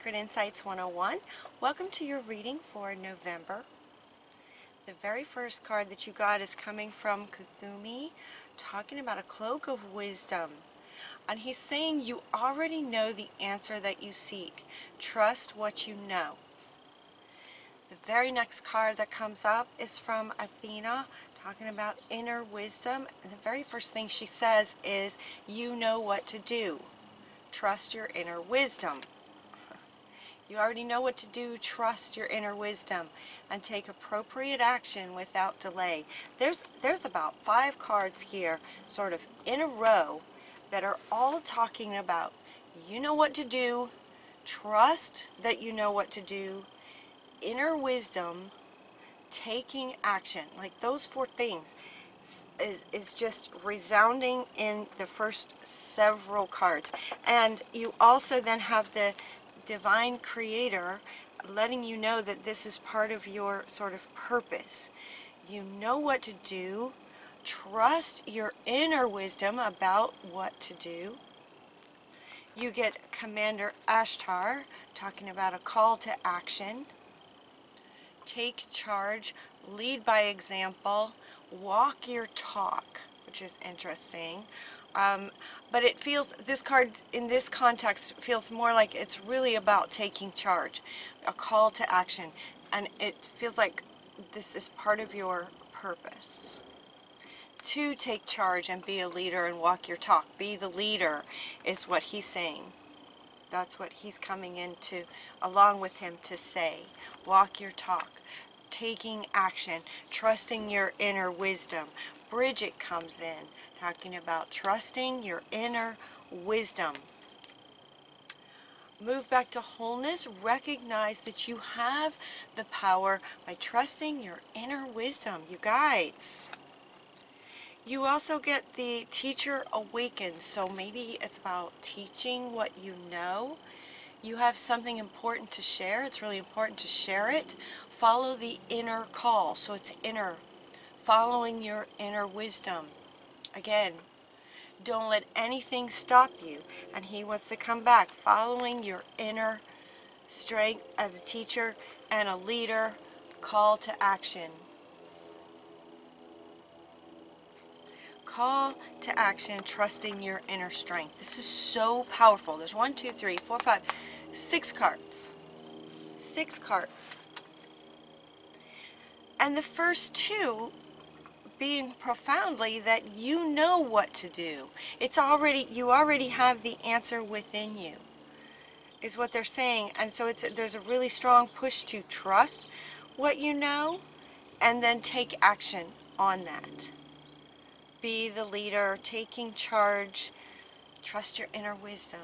Sacred Insights 101. Welcome to your reading for November. The very first card that you got is coming from Kuthumi, talking about a cloak of wisdom. And he's saying you already know the answer that you seek. Trust what you know. The very next card that comes up is from Athena, talking about inner wisdom. And the very first thing she says is, you know what to do. Trust your inner wisdom. You already know what to do. Trust your inner wisdom and take appropriate action without delay. There's about 5 cards here, sort of in a row, that are all talking about you know what to do, trust that you know what to do, inner wisdom, taking action. Like those 4 things is just resounding in the first several cards. And you also then have the divine creator letting you know that this is part of your sort of purpose. You know what to do. Trust your inner wisdom about what to do. You get Commander Ashtar talking about a call to action. Take charge, lead by example, walk your talk, which is interesting. But it feels, this card in this context feels more like it's really about taking charge, a call to action. And it feels like this is part of your purpose. To take charge and be a leader and walk your talk. Be the leader is what he's saying. That's what he's coming into along with him to say. Walk your talk. Taking action. Trusting your inner wisdom. Bridget comes in talking about trusting your inner wisdom. Move back to wholeness. Recognize that you have the power by trusting your inner wisdom. You guys. You also get the teacher awakens, so maybe it's about teaching what you know. You have something important to share. It's really important to share it. Follow the inner call, so it's inner. Following your inner wisdom. Again, don't let anything stop you. And he wants to come back. Following your inner strength as a teacher and a leader. Call to action. Call to action, trusting your inner strength. This is so powerful. There's 1, 2, 3, 4, 5, 6 cards. 6 cards. And the first 2 being profoundly that you know what to do. You already have the answer within you, is what they're saying. And so there's a really strong push to trust what you know and then take action on that. Be the leader, taking charge, trust your inner wisdom.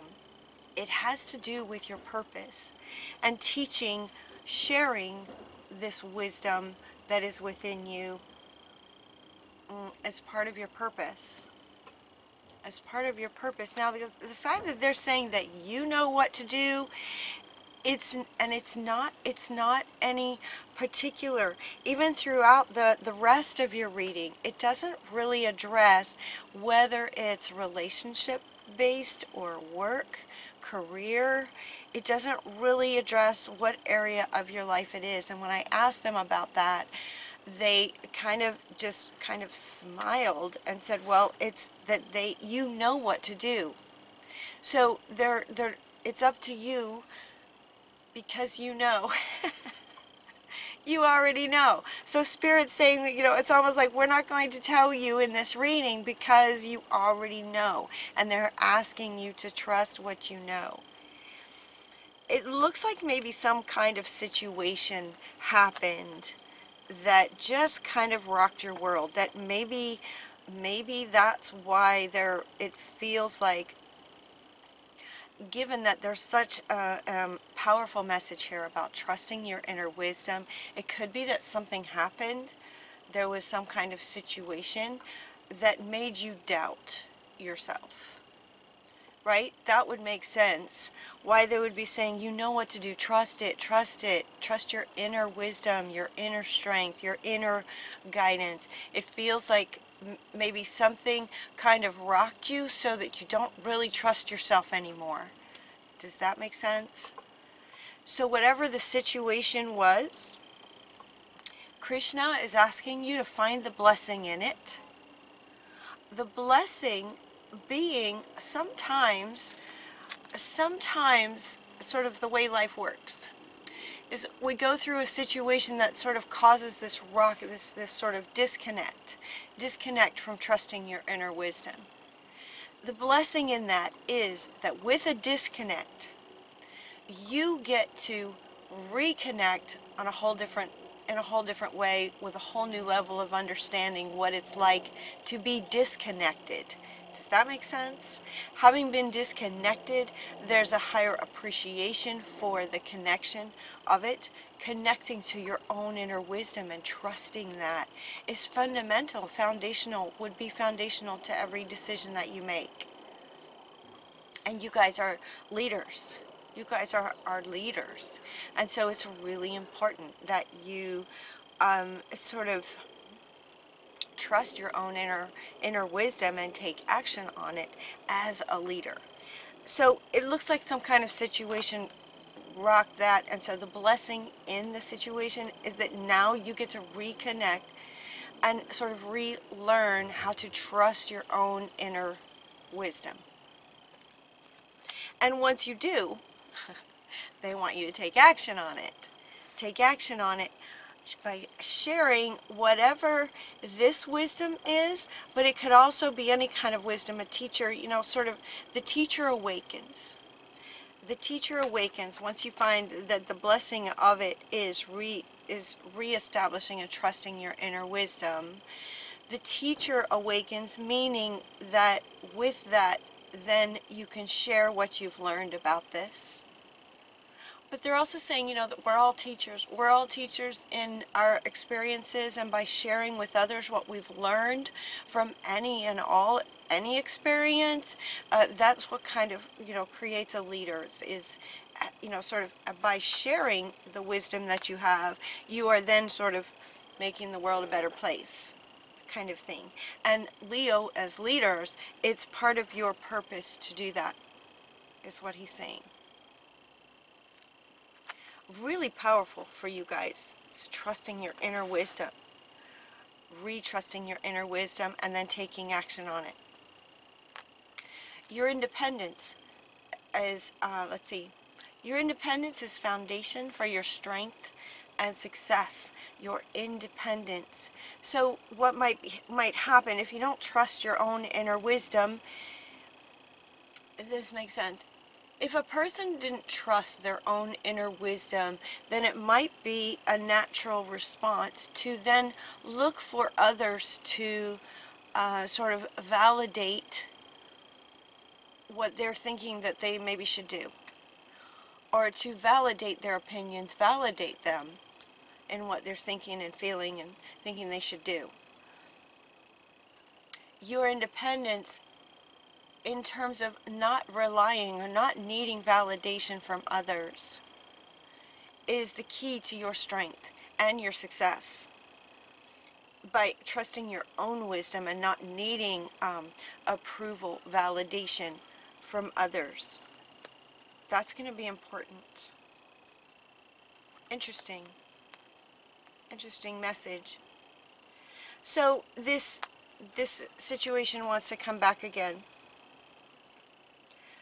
It has to do with your purpose and teaching, sharing this wisdom that is within you as part of your purpose. As part of your purpose. Now, the fact that they're saying that you know what to do, it's not any particular. Even throughout the rest of your reading, it doesn't really address whether it's relationship based or work, career. It doesn't really address what area of your life it is. And when I asked them about that, they kind of smiled and said, well, it's that you know what to do. So it's up to you. Because you know. You already know. So Spirit's saying that, it's almost like we're not going to tell you in this reading because you already know. And they're asking you to trust what you know. It looks like maybe some kind of situation happened that just kind of rocked your world. That maybe that's why it feels like, given that there's such a powerful message here about trusting your inner wisdom, it could be that something happened, there was some kind of situation that made you doubt yourself, right? That would make sense why they would be saying, you know what to do, trust it, trust your inner wisdom, your inner strength, your inner guidance. It feels like maybe something kind of rocked you so that you don't really trust yourself anymore. Does that make sense? So whatever the situation was, Krishna is asking you to find the blessing in it. The blessing being sometimes sort of the way life works is we go through a situation that sort of causes this sort of disconnect from trusting your inner wisdom. The blessing in that is that with a disconnect, you get to reconnect on in a whole different way with a whole new level of understanding what it's like to be disconnected. Does that make sense? Having been disconnected, there's a higher appreciation for the connection of it. Connecting to your own inner wisdom and trusting that is fundamental, would be foundational to every decision that you make. And you guys are leaders. You guys are leaders. And so it's really important that you sort of trust your own inner wisdom and take action on it as a leader. So it looks like some kind of situation rocked that, and so the blessing in the situation is that now you get to reconnect and sort of relearn how to trust your own inner wisdom. And once you do, they want you to take action on it. Take action on it by sharing whatever this wisdom is, but it could also be any kind of wisdom. A teacher, sort of the teacher awakens. The teacher awakens once you find that the blessing of it is reestablishing and trusting your inner wisdom. The teacher awakens, meaning that with that, then you can share what you've learned about this. But they're also saying, that we're all teachers. We're all teachers in our experiences, and by sharing with others what we've learned from any experience, that's what kind of, creates a leader, is, sort of by sharing the wisdom that you have, you are then sort of making the world a better place, kind of thing. And Leo, as leaders, it's part of your purpose to do that, is what he's saying. Really powerful for you guys. It's trusting your inner wisdom, retrusting your inner wisdom, and then taking action on it. Your independence is, your independence is foundation for your strength and success. Your independence. So what might happen if you don't trust your own inner wisdom? If this makes sense. If a person didn't trust their own inner wisdom, then it might be a natural response to then look for others to sort of validate what they're thinking that they maybe should do, or to validate their opinions, validate them in what they're thinking and feeling and thinking they should do. Your independence, in terms of not relying or not needing validation from others, is the key to your strength and your success. By trusting your own wisdom and not needing approval, validation from others. That's going to be important. Interesting message. So this situation wants to come back again.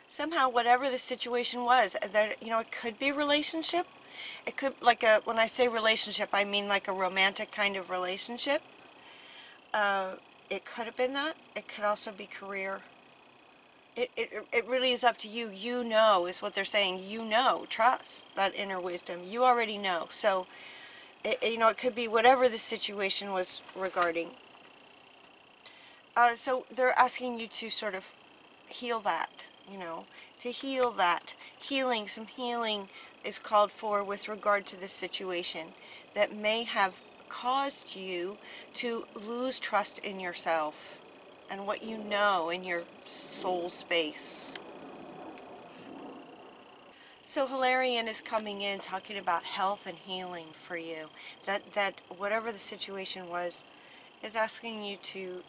Somehow, whatever the situation was, that it could be a relationship. It could, when I say relationship, I mean like a romantic kind of relationship. It could have been that. It could also be career. It really is up to you. You know, is what they're saying. You know, trust that inner wisdom. You already know. So, it could be whatever the situation was regarding. So they're asking you to sort of heal that. To heal that. Some healing is called for with regard to this situation that may have caused you to lose trust in yourself and what you know in your soul space. So Hilarion is coming in talking about health and healing for you. That whatever the situation was, is asking you to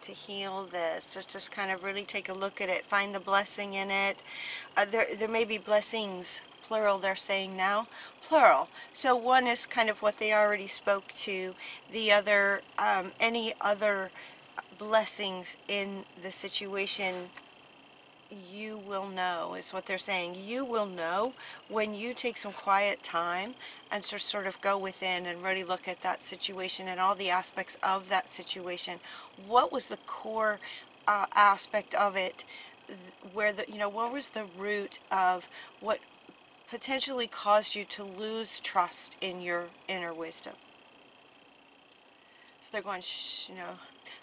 heal this. Just kind of really take a look at it, find the blessing in it. There may be blessings plural they're saying now? Plural. So one is kind of what they already spoke to. The other, any other blessings in the situation, you will know, is what they're saying. You will know when you take some quiet time and sort of go within and really look at that situation and all the aspects of that situation. What was the core aspect of it? Where what was the root of what potentially caused you to lose trust in your inner wisdom? So they're going, shh,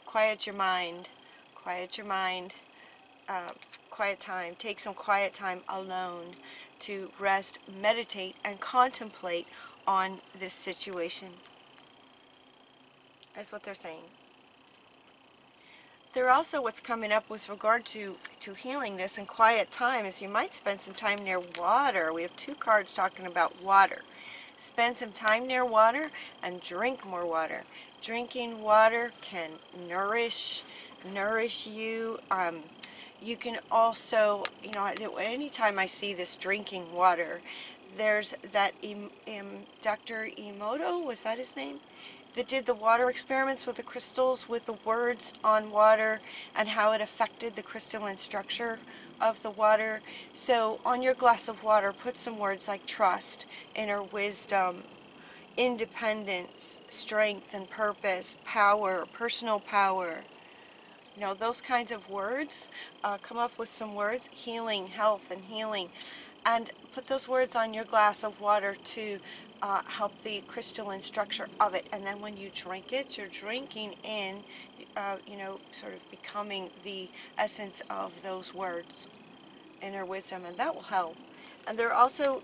quiet your mind, quiet your mind. Quiet time. Take some quiet time alone to rest, meditate, and contemplate on this situation. That's what they're saying. They're also, what's coming up with regard to healing this and quiet time is you might spend some time near water. We have 2 cards talking about water. Spend some time near water and drink more water. Drinking water can nourish you. You can also, anytime I see this drinking water, there's that Dr. Emoto, was that his name? That did the water experiments with the crystals, with the words on water and how it affected the crystalline structure of the water. So on your glass of water, put some words like trust, inner wisdom, independence, strength and purpose, power, personal power. Those kinds of words. Come up with some words, healing, health and healing, and put those words on your glass of water to help the crystalline structure of it. And then when you drink it, you're drinking in, sort of becoming the essence of those words, inner wisdom, and that will help. And they're also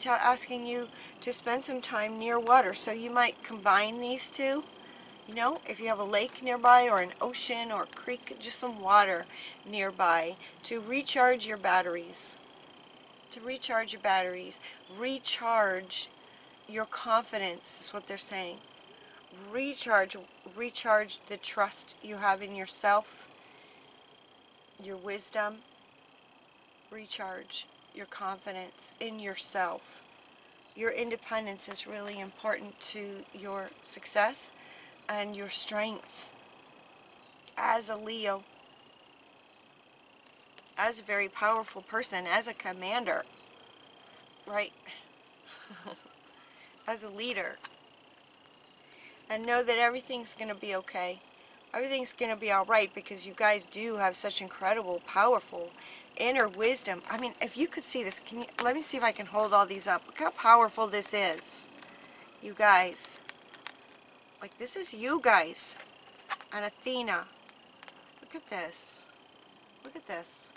asking you to spend some time near water. So you might combine these two. If you have a lake nearby or an ocean or a creek, just some water nearby to recharge your batteries. Recharge your confidence is what they're saying. Recharge the trust you have in yourself, your wisdom. Recharge your confidence in yourself. Your independence is really important to your success and your strength as a Leo, as a very powerful person, as a commander, right? As a leader. And know that everything's going to be okay. Everything's going to be alright because you guys do have such incredible, powerful inner wisdom. I mean, if you could see this, let me see if I can hold all these up. Look how powerful this is. You guys. Like, this is you guys. And Athena. Look at this. Look at this.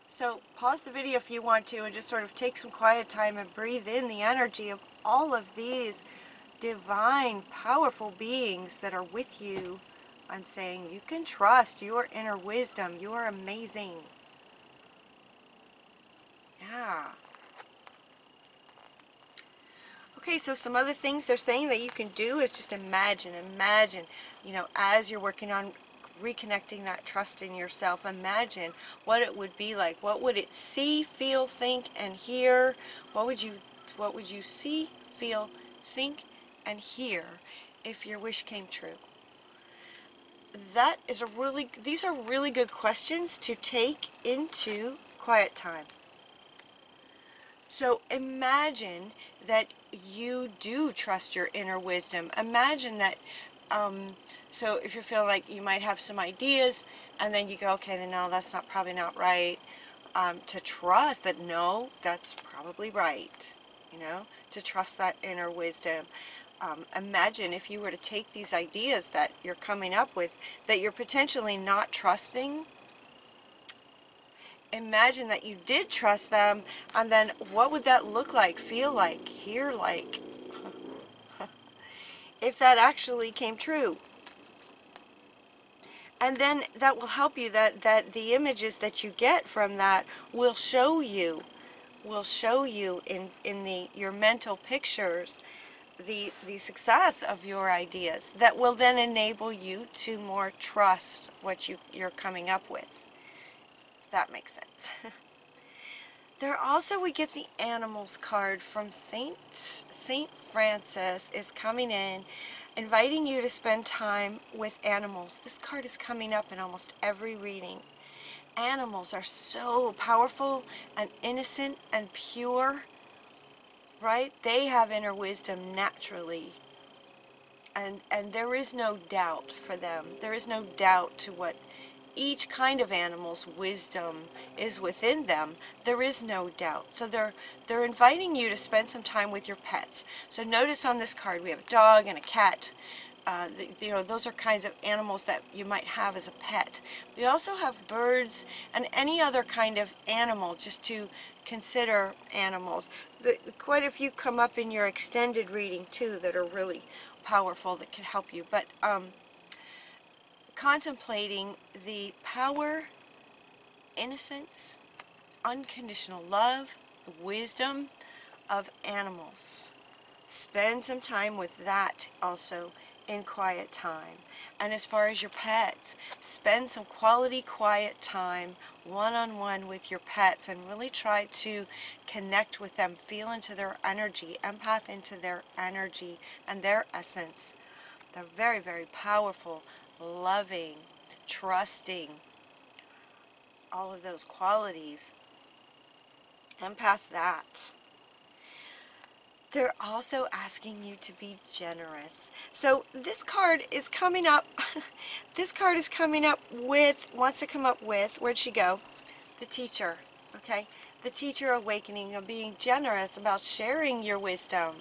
So, pause the video if you want to and just sort of take some quiet time and breathe in the energy of all of these divine, powerful beings that are with you and saying, you can trust your inner wisdom. You are amazing. Yeah. Okay, so some other things they're saying that you can do is just imagine, as you're working on reconnecting that trust in yourself, imagine what it would be like. What would it see, feel, think, and hear? What would you see, feel, think, and hear if your wish came true? These are really good questions to take into quiet time. So imagine that you do trust your inner wisdom. Imagine that, so if you're feeling like you might have some ideas, and then you go, okay, then no, that's probably not right. To trust that, no, that's probably right. To trust that inner wisdom. Imagine if you were to take these ideas that you're coming up with, that you're potentially not trusting. Imagine that you did trust them, and then what would that look like, feel like, hear like, if that actually came true? And then that will help you, that the images that you get from that will show you in your mental pictures the success of your ideas that will then enable you to more trust what you're coming up with. That makes sense. There also, we get the animals card from Saint Francis is coming in, inviting you to spend time with animals. This card is coming up in almost every reading. Animals are so powerful and innocent and pure, right? They have inner wisdom naturally. And there is no doubt for them. There is no doubt to what each kind of animal's wisdom is within them. There is no doubt. So they're inviting you to spend some time with your pets. So notice on this card we have a dog and a cat. You know, those are kinds of animals that you might have as a pet. We also have birds and any other kind of animal, just to consider animals. Quite a few come up in your extended reading too that are really powerful, that can help you. But contemplating the power, innocence, unconditional love, wisdom of animals. Spend some time with that also in quiet time. And as far as your pets, spend some quality quiet time one-on-one with your pets and really try to connect with them, feel into their energy, empath into their energy and their essence. They're very, very powerful, loving, trusting, all of those qualities. Empath that. They're also asking you to be generous. So this card is coming up. This card is coming up with, wants to come up with, where'd she go? The teacher, okay? The teacher awakening of being generous about sharing your wisdom.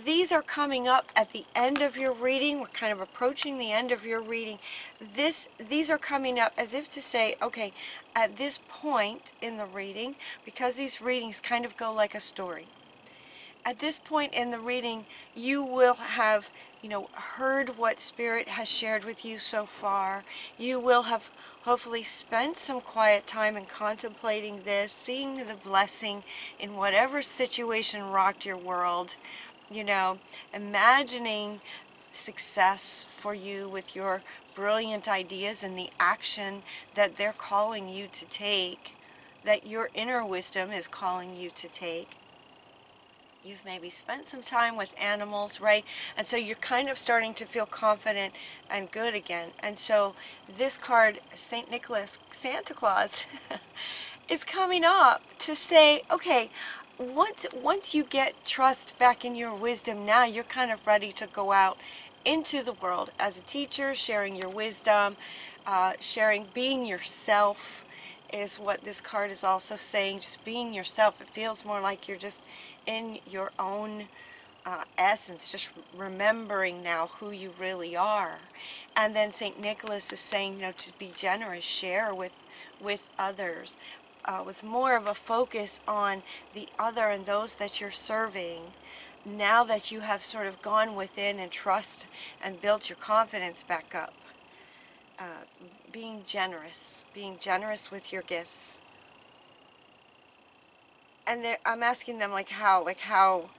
These are coming up at the end of your reading. We're kind of approaching the end of your reading. These are coming up as if to say, okay, at this point in the reading, because these readings kind of go like a story. At this point in the reading, you will have, heard what Spirit has shared with you so far. You will have hopefully spent some quiet time in contemplating this, seeing the blessing in whatever situation rocked your world. Imagining success for you with your brilliant ideas and the action that they're calling you to take, that your inner wisdom is calling you to take. You've maybe spent some time with animals, right? And so you're kind of starting to feel confident and good again. And so this card, St. Nicholas, Santa Claus, is coming up to say, okay, once you get trust back in your wisdom, now you're kind of ready to go out into the world as a teacher, sharing your wisdom, being yourself is what this card is also saying. Just being yourself. It feels more like you're just in your own essence, just remembering now who you really are. And then St. Nicholas is saying, to be generous, share with others, with more of a focus on the other and those that you're serving. Now that you have sort of gone within and trust and built your confidence back up. Being generous with your gifts. And I'm asking them how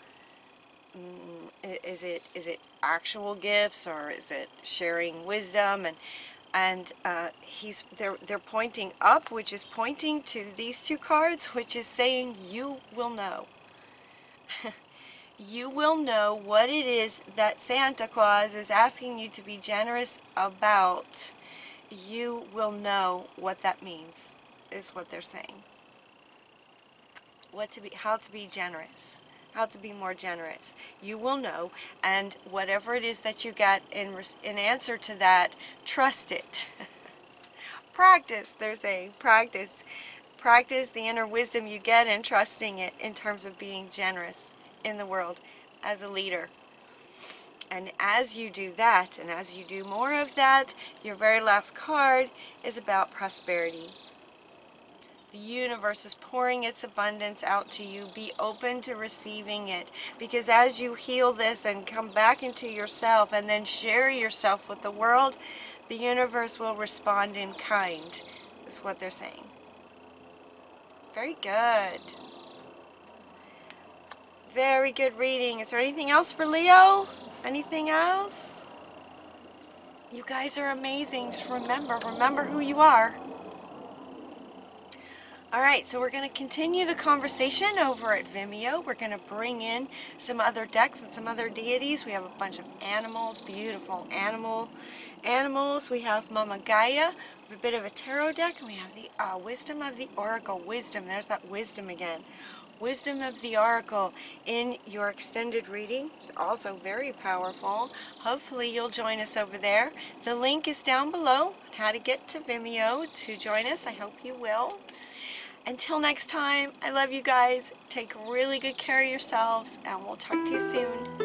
is it actual gifts, or is it sharing wisdom? And they're pointing up, which is pointing to these two cards, which is saying you will know. You will know what it is that Santa Claus is asking you to be generous about. You will know what that means, is what they're saying. How to be generous, how to be more generous. You will know, and whatever it is that you get in answer to that, trust it. Practice, they're saying, practice. Practice the inner wisdom you get in trusting it in terms of being generous in the world as a leader. And as you do that, and as you do more of that, your very last card is about prosperity. The universe is pouring its abundance out to you. Be open to receiving it. Because as you heal this and come back into yourself and then share yourself with the world, the universe will respond in kind, is what they're saying. Very good. Very good reading. Is there anything else for Leo? Anything else? You guys are amazing. Just remember who you are. Alright, so we're going to continue the conversation over at Vimeo. We're going to bring in some other decks and some other deities. We have a bunch of animals, beautiful animals. We have Mama Gaia, a bit of a tarot deck, and we have the Wisdom of the Oracle. Wisdom, there's that wisdom again. Wisdom of the Oracle in your extended reading. It's also very powerful. Hopefully you'll join us over there. The link is down below on how to get to Vimeo to join us. I hope you will. Until next time, I love you guys. Take really good care of yourselves, and we'll talk to you soon.